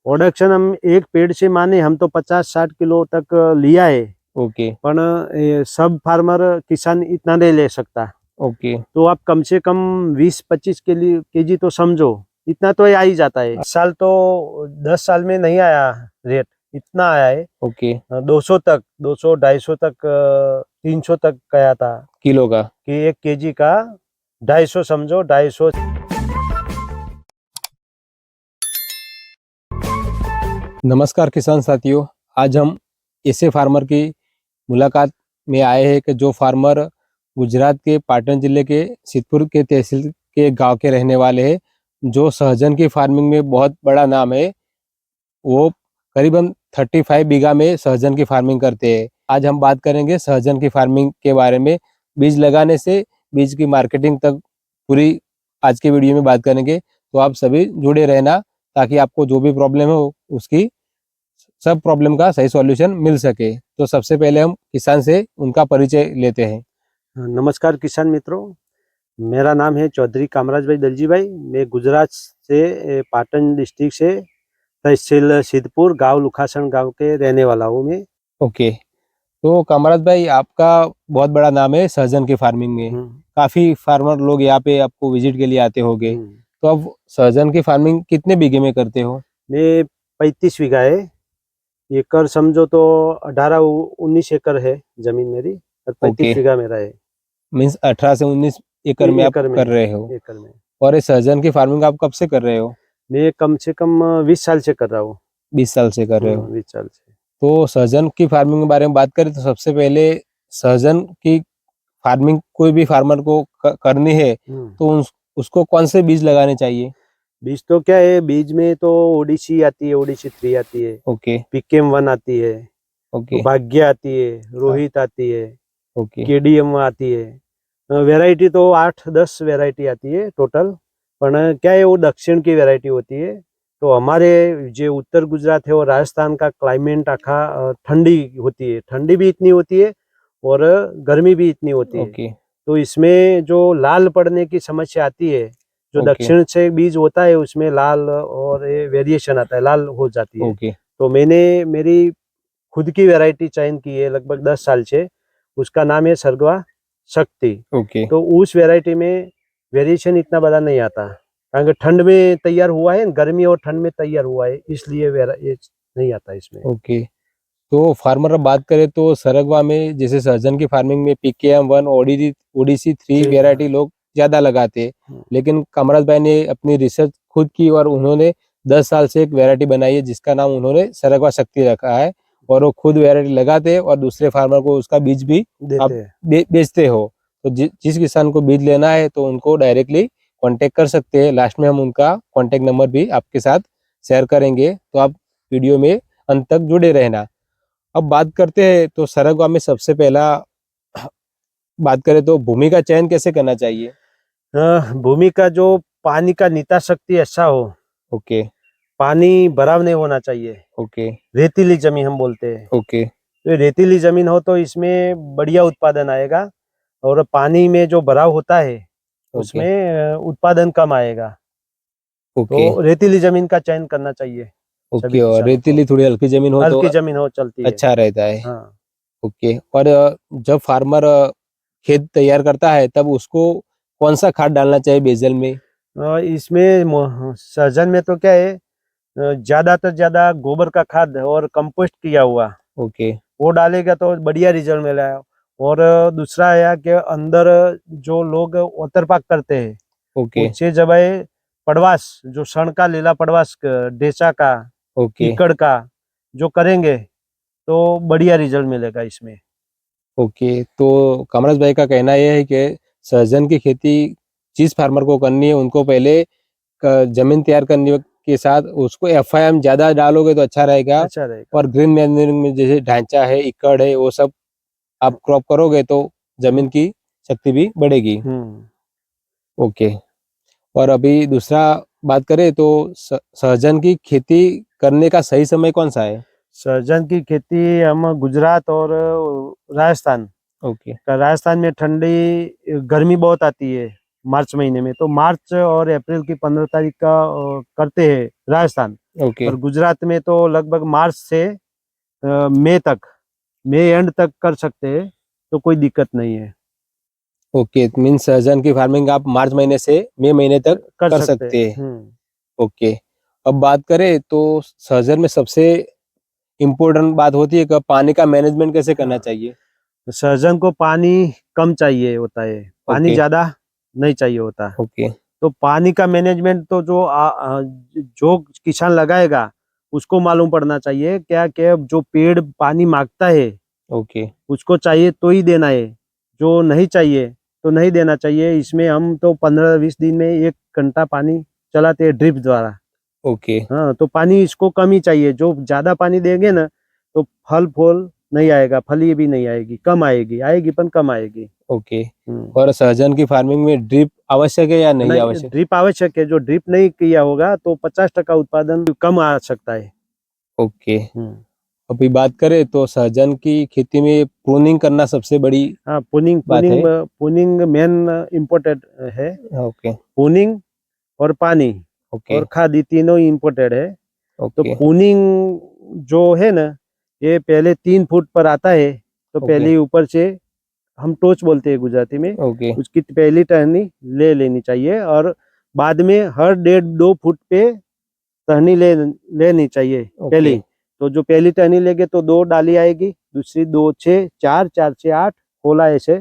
Production हम एक पेड़ से माने हम तो 50-60 किलो तक लिया है, ओके पण सब फार्मर किसान इतना नहीं ले सकता। ओके तो आप कम से कम 20-25 केजी तो समझो, इतना तो आ ही जाता है। इस साल तो 10 साल में नहीं आया रेट, इतना आया है। ओके 200 तक, 200 250 तक, 300 तक गया था किलो का। कि 1 केजी का 250 समझो, 250। नमस्कार किसान साथियों, आज हम ऐसे फार्मर की मुलाकात में आए हैं कि जो फार्मर गुजरात के पाटन जिले के सिद्धपुर के तहसील के गांव के रहने वाले हैं, जो सहजन की फार्मिंग में बहुत बड़ा नाम है। वो करीबन 35 बीघा में सहजन की फार्मिंग करते हैं। आज हम बात करेंगे सहजन की फार्मिंग के बारे में, बीज लगाने से बीज की मार्केटिंग तक पूरी आज के वीडियो में बात करेंगे। तो आप सभी जुड़े रहना, ताकि आपको जो भी प्रॉब्लम हो उसकी सब प्रॉब्लम का सही सॉल्यूशन मिल सके। तो सबसे पहले हम किसान से उनका परिचय लेते हैं। नमस्कार किसान मित्रों, मेरा नाम है चौधरी कामराज भाई दलजी भाई। मैं गुजरात से पाटन डिस्ट्रिक्ट से तहसील सिद्धपुर गांव लुखासन गांव के रहने वाला हूँ मैं। ओके, तो कामराज भाई, आपका बहुत बड़ा नाम है सहजन की फार्मिंग में। हम्म, काफी फार्मर लोग यहाँ पे आपको विजिट के लिए आते होंगे। हम्म। तो आप सहजन की फार्मिंग कितने बीघे में करते हो? मैं 35 बीघा है, एकड़ समझो तो 18-19 एकड़ है जमीन मेरी, और 35 ओके, बीघा मेरा है। मीन्स 18 से 19 एकड़ में आप एकड़ में कर है, रहे हो। एकड़ में। और ये सहजन की फार्मिंग आप कब से कर रहे हो? मैं कम से कम 20 साल से कर रहा हूँ। 20 साल से कर रहे हो। 20 साल से। तो सहजन की फार्मिंग के बारे में बात करें तो सबसे पहले सहजन की फार्मिंग कोई भी फार्मर को करनी है तो उसको कौन से बीज लगाने चाहिए? बीज तो क्या है, बीज में तो ओडिसी आती है, ओडिसी 3 आती है, ओके पीकेम 1 आती है, ओके भाग्य आती है, रोहित आती है, ओके केडीएम आती है। वैरायटी तो 8-10 वैरायटी आती है टोटल। पण क्या है, वो दक्षिण की वैरायटी होती है। तो हमारे जो उत्तर गुजरात है और राजस्थान का क्लाइमेट आखा ठंडी होती है, ठंडी भी इतनी होती है और गर्मी भी इतनी होती है। ओके तो इसमें जो लाल पड़ने की समस्या आती है, जो ओके दक्षिण से बीज होता है उसमें लाल और वेरिएशन आता है, लाल हो जाती है। ओके तो मैंने मेरी खुद की वैरायटी चयन की है लगभग 10 साल से, उसका नाम है सर्गवा शक्ति। ओके तो उस वैरायटी में वेरिएशन इतना बड़ा नहीं आता, कारण कि ठंड में तैयार हुआ है, गर्मी और ठंड में तैयार हुआ है, इसलिए ये नहीं आता इसमें। ओके। तो फार्मर अब बात करें तो सरगवा में जैसे सहजन की फार्मिंग में PKM 1 ओडीसी 3 ठीक है। वेरायटी लोग ज्यादा लगाते हैं। हम्म, लेकिन कामराज भाई ने अपनी रिसर्च खुद की और उन्होंने 10 साल से एक वेरायटी बनाई है जिसका नाम उन्होंने सरगवा शक्ति रखा है। और वो खुद वेरायटी लगाते हैं और दूसरे फार्मर को उसका बीज भी देते आप हैं। बेचते हो। तो जिस किसान को बीज लेना है तो उनको डायरेक्टली कांटेक्ट कर सकते हैं। लास्ट में हम उनका कांटेक्ट नंबर भी आपके साथ शेयर करेंगे, तो आप वीडियो में अंत तक जुड़े रहना। अब बात करते हैं तो सरगवा में सबसे पहला बात करें तो भूमि का चयन कैसे करना चाहिए? भूमि का जो पानी का निता शक्ति अच्छा हो, ओके पानी भराव नहीं होना चाहिए, ओके रेतीली जमीन हम बोलते हैं। ओके तो रेतीली जमीन हो तो इसमें बढ़िया उत्पादन आएगा, और पानी में जो भराव होता है ओके उसमें उत्पादन कम आएगा। ओके तो रेतीली जमीन का चयन करना चाहिए सभी ओके। और किसानों को। रेतीली थोड़ी हल्की जमीन हो तो हल्की जमीन हो चलती है। अच्छा रहता है। हाँ। ओके। और जब फार्मर खेत तैयार करता है तब उसको कौन सा खाद डालना चाहिए बेजल में? इसमें सहजन में तो क्या है, ज्यादातर ज्यादा गोबर का खाद और कंपोस्ट किया हुआ ओके वो डालेगा तो बढ़िया रिजल्ट मिलेगा। और दूसरा है कि अंदर जो लोग ओतरपाक करते हैं, ओके उससे जब है पड़वास, जो सण का लीला पड़वास डेचा का, ओके कीकड़ का जो करेंगे तो बढ़िया रिजल्ट मिलेगा इसमें। ओके। तो कामराज भाई का कहना यह है कि सहजन की खेती जिस फार्मर को करनी है उनको पहले जमीन तैयार करने के साथ उसको FIM ज्यादा डालोगे तो अच्छा रहेगा। अच्छा रहेगा। और ग्रीन मैन्योरिंग में जैसे ढांचा है, इकड़ है, वो सब आप क्रॉप करोगे तो जमीन की शक्ति भी बढ़ेगी। हम्म। ओके। और अभी दूसरा बात करें तो सहजन की खेती करने का सही समय कौन सा है? सहजन की खेती हम गुजरात और राजस्थान, ओके राजस्थान में ठंडी गर्मी बहुत आती है, मार्च महीने में, तो मार्च और अप्रैल की 15 तारीख का करते हैं राजस्थान। ओके और गुजरात में तो लगभग मार्च से मई तक, मई एंड तक कर सकते हैं, तो कोई दिक्कत नहीं है, ओके। मीन्स सहजन की फार्मिंग आप मार्च महीने से मई महीने तक कर कर सकते सकते हैं। हैं। ओके। अब बात करें तो सहजन में सबसे इम्पोर्टेंट बात होती है कि पानी का मैनेजमेंट कैसे करना हाँ। चाहिए। सहजन को पानी कम चाहिए होता है, पानी ओके ज्यादा नहीं चाहिए होता। ओके तो पानी का मैनेजमेंट तो जो किसान लगाएगा उसको मालूम पड़ना चाहिए, क्या क्या जो पेड़ पानी मांगता है ओके उसको चाहिए तो ही देना है, जो नहीं चाहिए तो नहीं देना चाहिए। इसमें हम तो 15-20 दिन में 1 घंटा पानी चलाते हैं ड्रिप द्वारा। ओके हाँ, तो पानी इसको कम ही चाहिए, जो ज्यादा पानी देंगे ना तो फल फूल नहीं आएगा, फली भी नहीं आएगी, कम आएगी, आएगी पर कम आएगी। ओके। और सहजन की फार्मिंग में ड्रिप आवश्यक है या नहीं नहीं, आवश्यक। ड्रिप आवश्यक है, जो ड्रिप नहीं किया होगा तो 50% उत्पादन कम आ सकता है। ओके। अभी बात करें तो सहजन की खेती में प्रूनिंग करना सबसे बड़ी हाँ, पुनिंग बात है। पुनिंग पुनिंग मेन इम्पोर्टेंट है। ओके पुनिंग और पानी ओके और खाद, ये तीनों ही इम्पोर्टेंट है। तो ओके पुनिंग जो है ना, ये पहले 3 फुट पर आता है, तो ओके पहले ऊपर से हम टोच बोलते हैं गुजराती में, ओके उसकी पहली टहनी ले लेनी चाहिए, और बाद में हर 1.5-2 फुट पे टहनी लेनी चाहिए ओके पहली। तो जो पहली टहनी लेंगे तो 2 डाली आएगी, दूसरी 2 6 4 4 से 8 गोला, ऐसे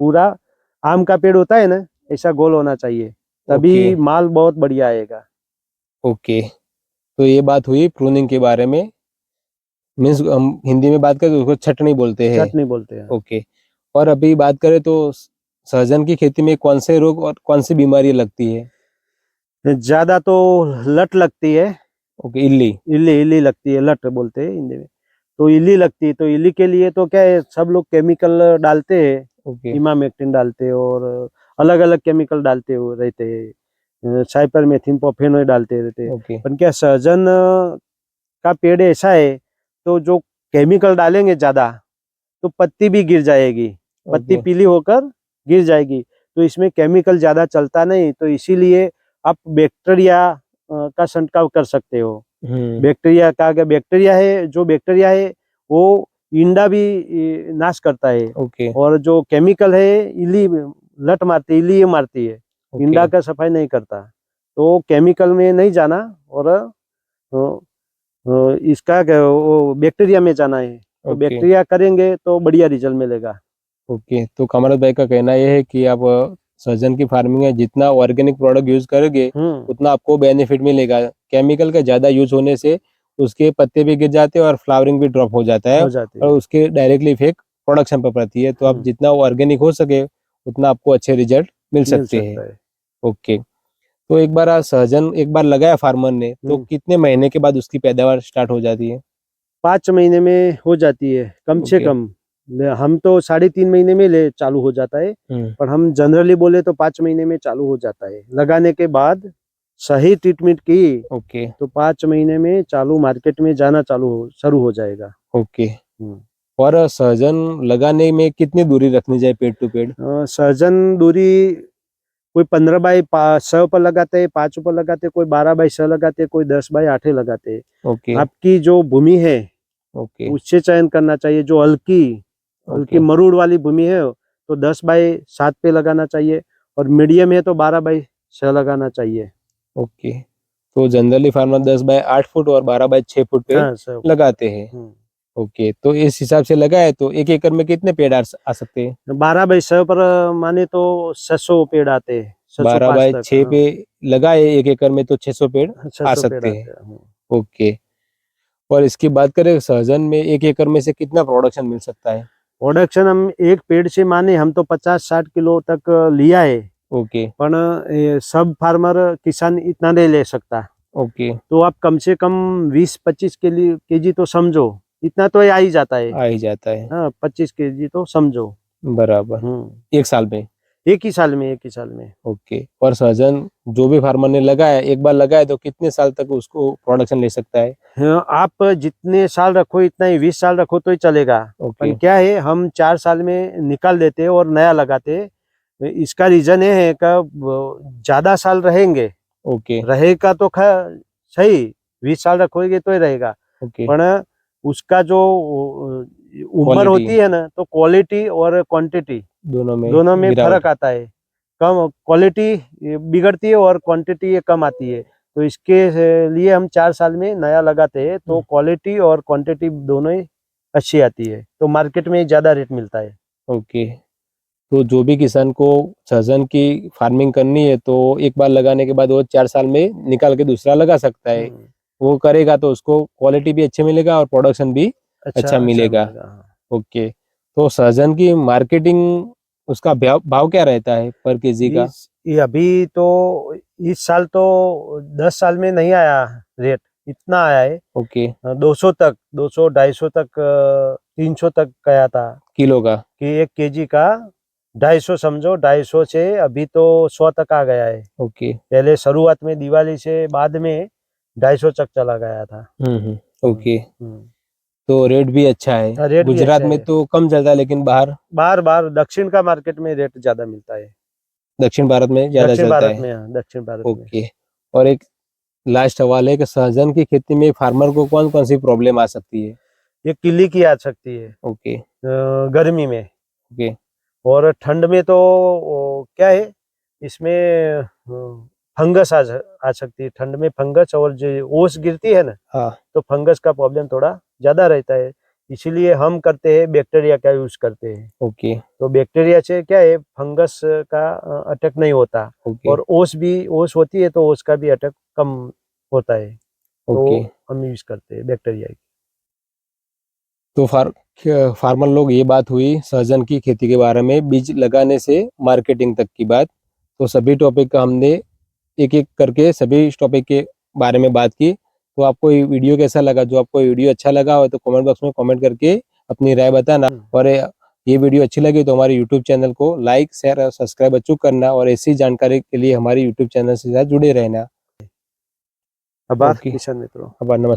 पूरा आम का पेड़ होता है ना, ऐसा गोल होना चाहिए, ओके तभी माल बहुत बढ़िया आएगा। ओके। तो ये बात हुई प्रूनिंग के बारे में। मीन्स हम हिंदी में बात करें तो उसको छटनी बोलते हैं। चटनी बोलते हैं। ओके। और अभी बात करें तो सहजन की खेती में कौन से रोग और कौन सी बीमारी लगती है। ज्यादा तो लट लगती है, ओके। इल्ली। इल्ली इल्ली लगती है, लट बोलते हैं हिंदी में। तो इल्ली लगती है, तो इल्ली के लिए तो क्या है, सब लोग केमिकल डालते हैं, ओके इमामेक्टिन डालते हैं और अलग अलग केमिकल डालते हुए रहते हैं, साइपरमेथ्रिन प्रोफेनॉइड डालते रहते हैं। ओके पर क्या सहजन का पेड़ ऐसा है, तो जो केमिकल डालेंगे ज्यादा तो पत्ती भी गिर जाएगी, पत्ती ओके पीली होकर गिर जाएगी। तो इसमें केमिकल ज्यादा चलता नहीं, तो इसीलिए आप बैक्टीरिया का छंटकाव कर सकते हो। बैक्टीरिया का, क्या बैक्टीरिया है, जो बैक्टीरिया है वो इंडा भी नाश करता है, ओके और जो केमिकल है इली लट मारती है, इली मारती है, ओके इंडा का सफाई नहीं करता। तो केमिकल में नहीं जाना, और इसका वो बैक्टीरिया में जाना है, तो ओके बैक्टीरिया करेंगे तो बढ़िया रिजल्ट मिलेगा। ओके। तो कमरत भाई का कहना यह है कि आप सहजन की फार्मिंग में जितना ऑर्गेनिक प्रोडक्ट यूज करोगे उतना आपको बेनिफिट मिलेगा। केमिकल का ज्यादा यूज होने से उसके पत्ते भी गिर जाते हैं और फ्लावरिंग भी ड्रॉप हो जाता है हो जाती और है। उसके डायरेक्टली इफेक्ट प्रोडक्शन पर पड़ती है। तो आप जितना ऑर्गेनिक हो सके उतना आपको अच्छे रिजल्ट मिल मिल सकते हैं। सकता है। ओके। तो एक बार सहजन एक बार लगाया फार्मर ने तो कितने महीने के बाद उसकी पैदावार स्टार्ट हो जाती है। 5 महीने में हो जाती है, कम से ओके। कम। हम तो 3.5 महीने में ले चालू हो जाता है, पर हम जनरली बोले तो 5 महीने में चालू हो जाता है। लगाने के बाद सही ट्रीटमेंट की ओके तो 5 महीने में चालू मार्केट में जाना शुरू हो जाएगा। ओके। और सहजन लगाने में कितनी दूरी रखनी चाहिए पेड़ टू पेड़। सहजन दूरी कोई 15x6 पर लगाते हैं, 5 पर लगाते हैं, कोई 12x6 लगाते हैं, कोई 10x8 लगाते हैं। ओके आपकी जो भूमि है ओके उससे चयन करना चाहिए। जो हल्की ओके मरूड़ वाली भूमि है तो 10x7 पे लगाना चाहिए, और मीडियम है तो 12x6 लगाना चाहिए। ओके। तो जनरली फार्मर 10x8 फुट और 12x6 फुट पे हाँ सर। लगाते हैं। ओके। तो इस हिसाब से लगाए तो एक एकड़ में कितने पेड़ आ सकते हैं। 12x6 पर माने तो 600 पेड़ आते हैं, 605 तक। 12x6 पे लगाए एक एकड़ में तो 600 पेड़ हाँ, आ 600 पेड़ सकते हैं। आते हैं। ओके। और इसकी बात करें सहजन में एक एकड़ में से कितना प्रोडक्शन मिल सकता है। प्रोडक्शन हम एक पेड़ से माने हम तो 50-60 किलो तक लिया है, ओके पर सब फार्मर किसान इतना नहीं ले सकता। ओके। तो आप कम से कम 20-25 केजी तो समझो, इतना तो आ ही जाता है। आ ही जाता है। हाँ, 25 केजी तो समझो। बराबर। एक साल में। एक ही साल में, एक ही साल में। ओके। और सहजन जो भी फार्मर ने लगाया एक बार लगाया तो कितने साल तक उसको प्रोडक्शन ले सकता है। हाँ, आप जितने साल रखो इतना ही, 20 साल रखो तो ही चलेगा। ओके पर क्या है, हम 4 साल में निकाल देते हैं और नया लगाते हैं, इसका रीजन ये है कि ज्यादा साल रहेंगे, ओके रहेगा तो सही, 20 साल रखोगे तो ही रहेगा, ओके पण उसका जो उम्र Quality. होती है ना, तो क्वालिटी और क्वांटिटी दोनों में गिरावट। फर्क आता है। कम क्वालिटी बिगड़ती है और क्वांटिटी कम आती है। तो इसके लिए हम 4 साल में नया लगाते हैं, तो क्वालिटी और क्वांटिटी दोनों ही अच्छी आती है, तो मार्केट में ज्यादा रेट मिलता है। ओके, तो जो भी किसान को सहजन की फार्मिंग करनी है तो एक बार लगाने के बाद वो 4 साल में निकाल के दूसरा लगा सकता है। वो करेगा तो उसको क्वालिटी भी अच्छे मिलेगा और प्रोडक्शन भी अच्छा मिलेगा। हाँ। ओके, तो सहजन की मार्केटिंग उसका भाव क्या रहता है पर केजी का? ये अभी तो इस साल तो 10 साल में नहीं आया रेट, इतना आया है। ओके, 200 तक, 200 250 तक, 300 तक गया था किलो का? कि 1 केजी का 250, समझो 250 से अभी तो 100 तक आ गया है। ओके। पहले शुरुआत में दिवाली से बाद में 250 तक चला गया था। ओके, हम्म। तो रेट भी अच्छा है। रेट भी गुजरात अच्छा में है। तो कम चलता है लेकिन बार बार दक्षिण का मार्केट में रेट ज्यादा मिलता है। दक्षिण भारत में ज्यादा दक्षिण चलता भारत है। में, हाँ, दक्षिण भारत में। ओके, और एक लास्ट सवाल है कि सहजन की खेती में फार्मर को कौन कौन सी प्रॉब्लम आ सकती है? ये किली की आ सकती है ओके गर्मी में, ओके और ठंड में तो क्या है, इसमें फंगस आ सकती है। ठंड में फंगस, और जो ओस गिरती है ना, हाँ तो फंगस का प्रॉब्लम थोड़ा ज्यादा रहता है। इसीलिए हम करते हैं बैक्टीरिया का यूज करते हैं। ओके तो बैक्टीरिया से क्या है, फंगस का अटैक नहीं होता, ओके और ओस होती है तो ओस का भी अटैक कम होता है। तो ओके। हम यूज करते हैं बैक्टीरिया की। तो फार्मर लोग, ये बात हुई सहजन की खेती के बारे में, बीज लगाने से मार्केटिंग तक की बात। तो सभी टॉपिक का हमने एक एक करके सभी टॉपिक के बारे में बात की। तो आपको ये वीडियो कैसा लगा? जो आपको ये वीडियो अच्छा लगा हो तो कमेंट बॉक्स में कमेंट करके अपनी राय बताना। और ये वीडियो अच्छी लगी तो हमारे यूट्यूब चैनल को लाइक शेयर और सब्सक्राइब अचूक करना, और ऐसी जानकारी के लिए हमारे यूट्यूब चैनल से साथ जुड़े रहना। आभार ओके, किसान मित्रों। आभार, नमस्कार।